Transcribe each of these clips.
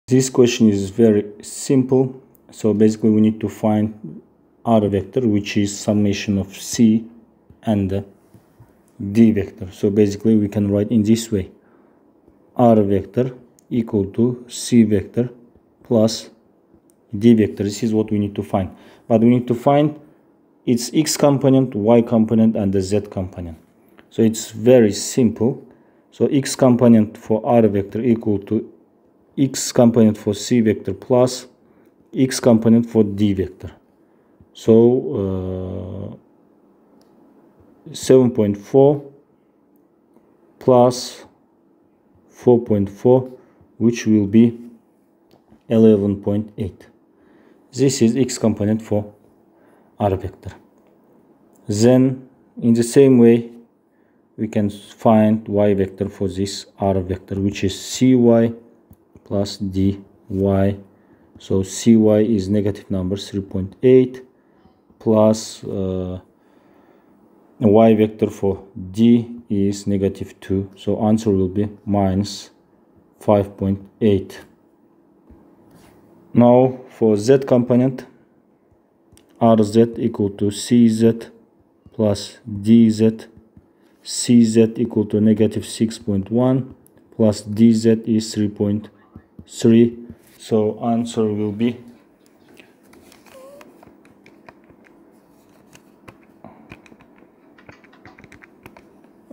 This question is very simple. So basically we need to find R vector, which is summation of C and D vector. So basically we can write in this way: R vector equal to C vector plus D vector. This is what we need to find. But we need to find its X component, Y component, and the Z component. So it's very simple. So X component for R vector equal to X component for C vector plus X component for D vector. So 7.4 plus 4.4, which will be 11.8. This is X component for R vector. Then in the same way we can find Y vector for this R vector, which is CY plus dy. So cy is negative number 3.8 plus y vector for d is negative 2. So answer will be minus 5.8. Now for z component, rz equal to cz plus dz. Cz equal to negative 6.1 plus dz is 3.3. So answer will be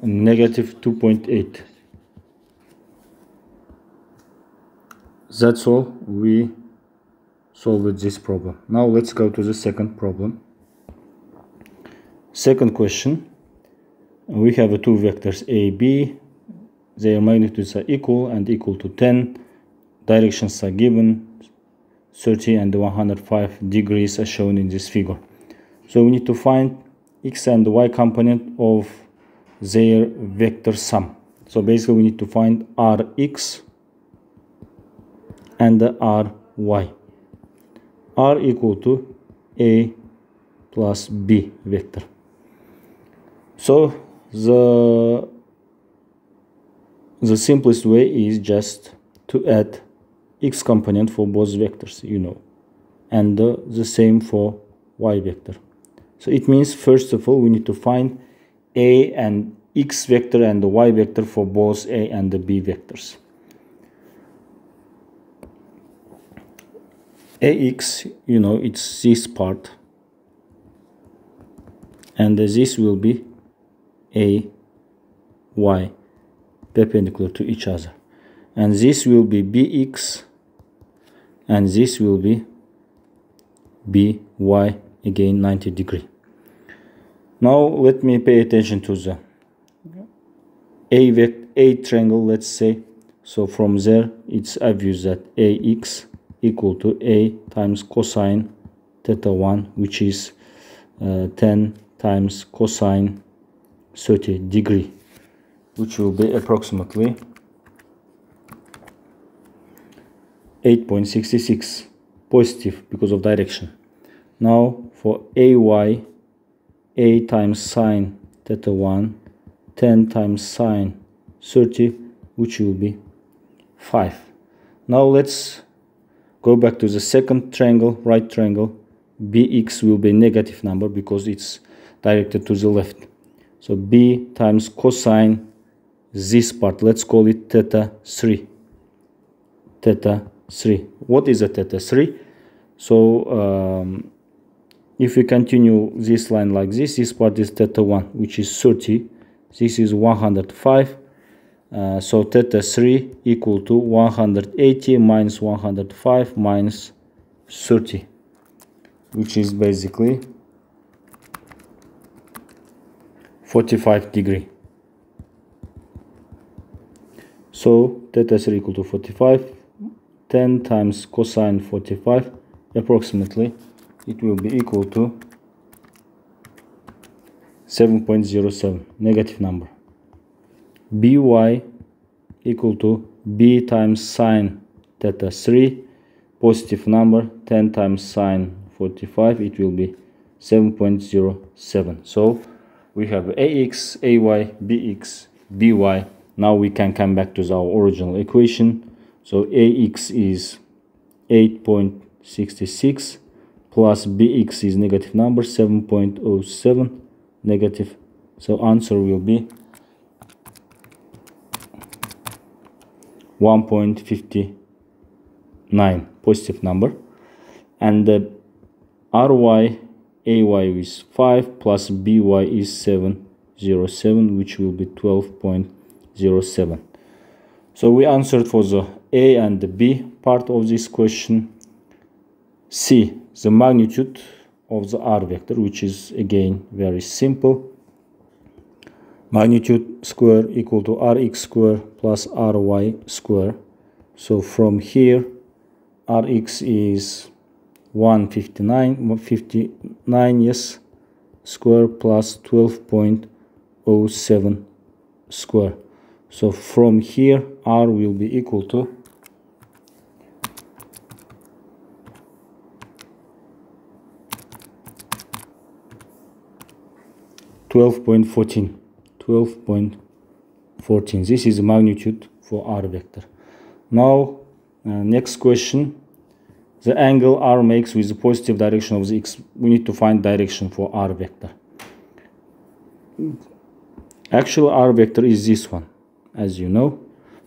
negative 2.8. That's all. We solved this problem. Now let's go to the second problem. Second question. We have two vectors A, B. Their magnitudes are equal and equal to 10. Directions are given. 30 and 105 degrees are shown in this figure. So we need to find X and Y component of their vector sum. So basically we need to find Rx and Ry. R equal to A plus B vector. So the simplest way is just to add X component for both vectors, and the same for Y vector. So it means first of all we need to find A and X vector and the Y vector for both A and the B vectors. Ax, it's this part, and this will be Ay perpendicular to each other, and this will be Bx, and this will be By, again 90 degree. Now let me pay attention to the A triangle, let's say. So from there it's obvious that Ax equal to A times cosine theta 1, which is 10 times cosine 30 degree, which will be approximately 8.66, positive because of direction. Now for Ay, A times sine theta 1, 10 times sine 30, which will be 5. Now let's go back to the second triangle, right triangle. Bx will be negative number because it's directed to the left. So B times cosine this part, let's call it theta 3. Theta 3. What is a theta 3? So if we continue this line like this part is theta 1, which is 30. This is 105. So theta 3 equal to 180 minus 105 minus 30, which is basically 45 degree. So theta 3 equal to 45, 10 times cosine 45, approximately it will be equal to 7.07, negative number. By equal to B times sine theta 3, positive number, 10 times sine 45, it will be 7.07. So we have Ax, Ay, Bx, By. Now we can come back to our original equation. So Ax is 8.66 plus bx is negative number 7.07 negative. So answer will be 1.59 positive number, and the ry ay is 5 plus by is 707, which will be 12.07. So we answered for the A and the B part of this question. C, the magnitude of the R vector, which is again very simple. Magnitude square equal to Rx square plus Ry square. So from here, Rx is 159, yes, square plus 12.07 square. So from here, R will be equal to 12.14. 12.14. This is the magnitude for R vector. Now, next question. The angle R makes with the positive direction of the X. We need to find direction for R vector. Actual R vector is this one, as you know.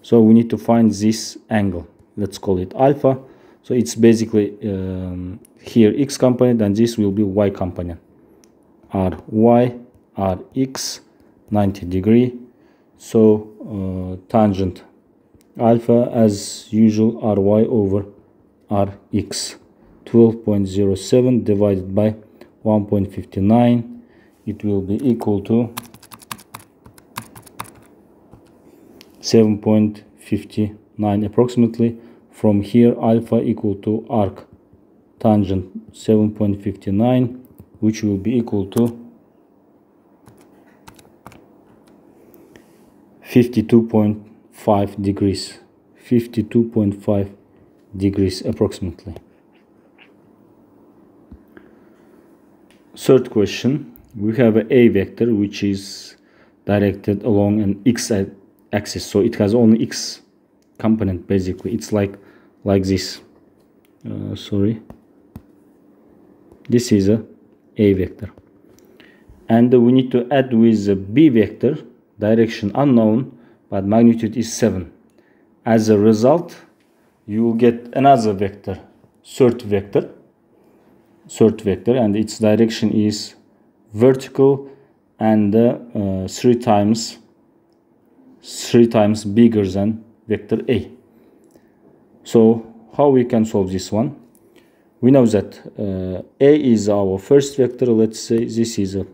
So we need to find this angle. Let's call it alpha. So it's basically here X component, and this will be Y component. Ry, Rx, 90 degree. So tangent alpha as usual Ry over Rx. 12.07 divided by 1.59. It will be equal to 7.59 approximately. From here, alpha equal to arc tangent 7.59, which will be equal to 52.5 degrees. 52.5 degrees approximately. Third question. We have an A vector which is directed along an X axis, so it has only X component. Basically it's like this. This is a vector, and we need to add with the B vector, direction unknown but magnitude is 7. As a result, you will get another vector, third vector, and its direction is vertical and 3 times bigger than vector A. So how we can solve this one? We know that A is our first vector. Let's say this is a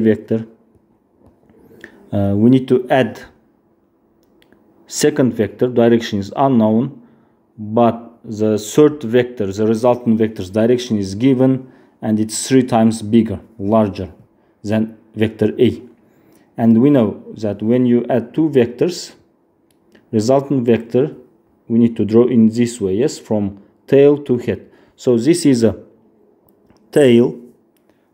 vector. We need to add second vector, direction is unknown, but the third vector, the resultant vector's direction is given, and it's 3 times bigger, larger than vector A. And we know that when you add two vectors, resultant vector we need to draw in this way, yes, from tail to head. So this is a tail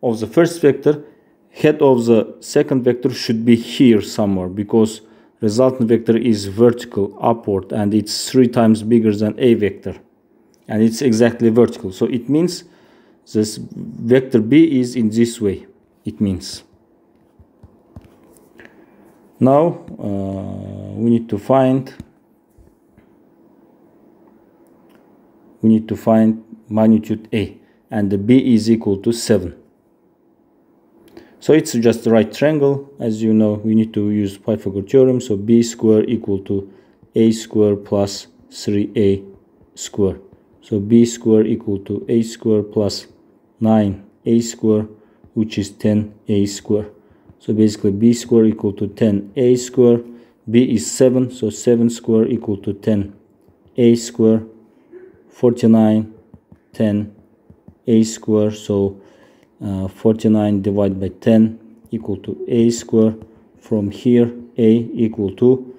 of the first vector. Head of the second vector should be here somewhere, because resultant vector is vertical upward and it's 3 times bigger than A vector, and it's exactly vertical. So it means this vector B is in this way. It means now we need to find magnitude A, and the B is equal to 7. So it's just the right triangle. As you know, we need to use Pythagorean theorem. So B square equal to A square plus 3A square. So B square equal to A square plus 9A square, which is 10A square. So basically B square equal to 10A square. B is 7, so 7 square equal to 10A square. 49, 10A square. So 49 divided by 10 equal to A square. From here, A equal to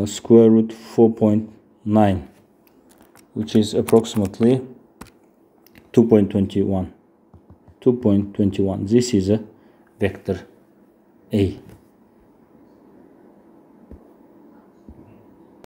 square root 4.9, which is approximately 2.21. This is a vector A.